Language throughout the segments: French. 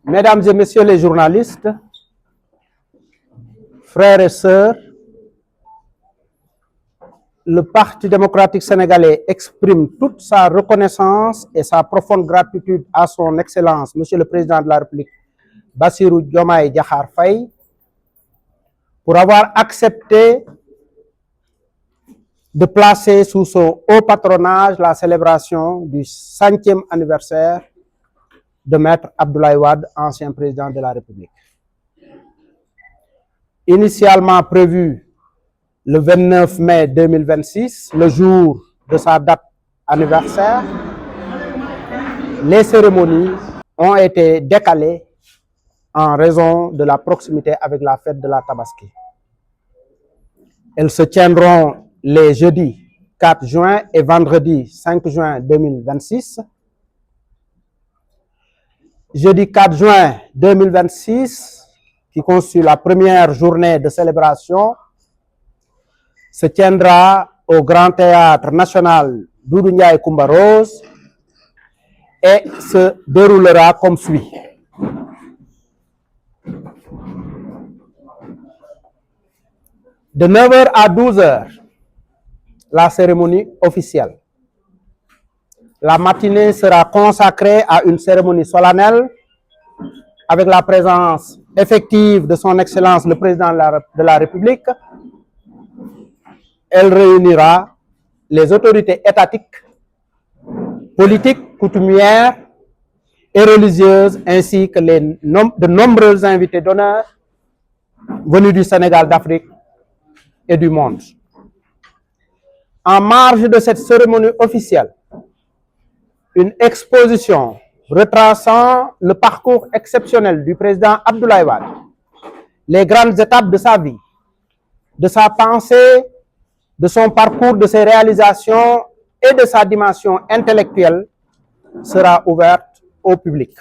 Mesdames et messieurs les journalistes, frères et sœurs, le Parti démocratique sénégalais exprime toute sa reconnaissance et sa profonde gratitude à son Excellence, Monsieur le Président de la République, Bassirou Diomaye Diakhar Faye, pour avoir accepté de placer sous son haut patronage la célébration du 5e anniversaire de Maître Abdoulaye Wade, ancien président de la République. Initialement prévu le 29 mai 2026, le jour de sa date anniversaire, les cérémonies ont été décalées en raison de la proximité avec la fête de la Tabaski. Elles se tiendront les jeudis 4 juin et vendredi 5 juin 2026. Jeudi 4 juin 2026, qui constitue la première journée de célébration, se tiendra au Grand Théâtre National Doudou Ndiaye Coumba Rose et se déroulera comme suit. De 9h à 12h, la cérémonie officielle. La matinée sera consacrée à une cérémonie solennelle avec la présence effective de son Excellence le Président de la République. Elle réunira les autorités étatiques, politiques, coutumières et religieuses, ainsi que de nombreux invités d'honneur venus du Sénégal, d'Afrique et du monde. En marge de cette cérémonie officielle, une exposition retraçant le parcours exceptionnel du président Abdoulaye Wade, les grandes étapes de sa vie, de sa pensée, de son parcours, de ses réalisations et de sa dimension intellectuelle sera ouverte au public.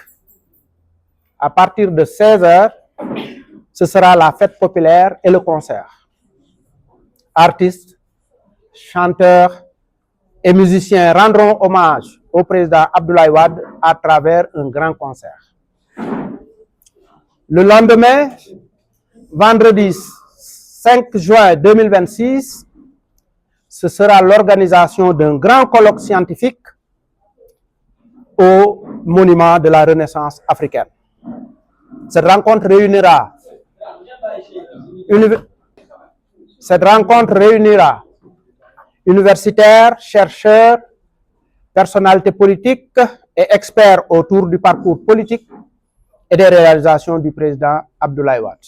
À partir de 16h, ce sera la fête populaire et le concert. Artistes, chanteurs et musiciens rendront hommage au président Abdoulaye Wade à travers un grand concert. Le lendemain, vendredi 5 juin 2026, ce sera l'organisation d'un grand colloque scientifique au monument de la Renaissance africaine. Cette rencontre réunira universitaires, chercheurs, personnalités politiques et experts autour du parcours politique et des réalisations du président Abdoulaye Wade.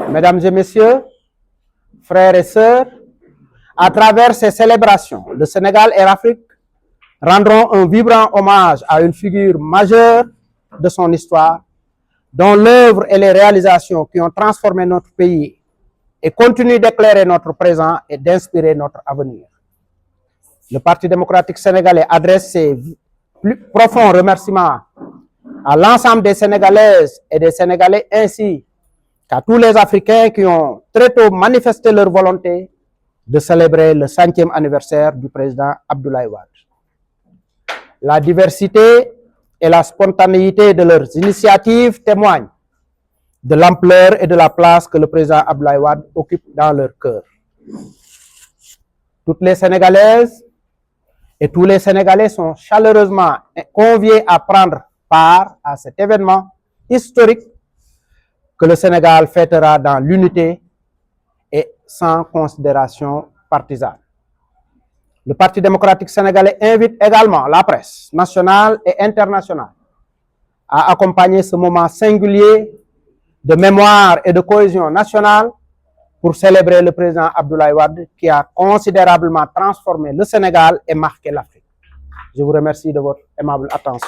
Mesdames et messieurs, frères et sœurs, à travers ces célébrations, le Sénégal et l'Afrique rendront un vibrant hommage à une figure majeure de son histoire, dont l'œuvre et les réalisations qui ont transformé notre pays et continuent d'éclairer notre présent et d'inspirer notre avenir. Le Parti démocratique sénégalais adresse ses plus profonds remerciements à l'ensemble des Sénégalaises et des Sénégalais, ainsi qu'à tous les Africains qui ont très tôt manifesté leur volonté de célébrer le 5e anniversaire du président Abdoulaye Wade. La diversité et la spontanéité de leurs initiatives témoignent de l'ampleur et de la place que le président Abdoulaye Wade occupe dans leur cœur. Toutes les Sénégalaises et tous les Sénégalais sont chaleureusement conviés à prendre part à cet événement historique que le Sénégal fêtera dans l'unité et sans considération partisane. Le Parti démocratique sénégalais invite également la presse nationale et internationale à accompagner ce moment singulier de mémoire et de cohésion nationale pour célébrer le président Abdoulaye Wade qui a considérablement transformé le Sénégal et marqué l'Afrique. Je vous remercie de votre aimable attention.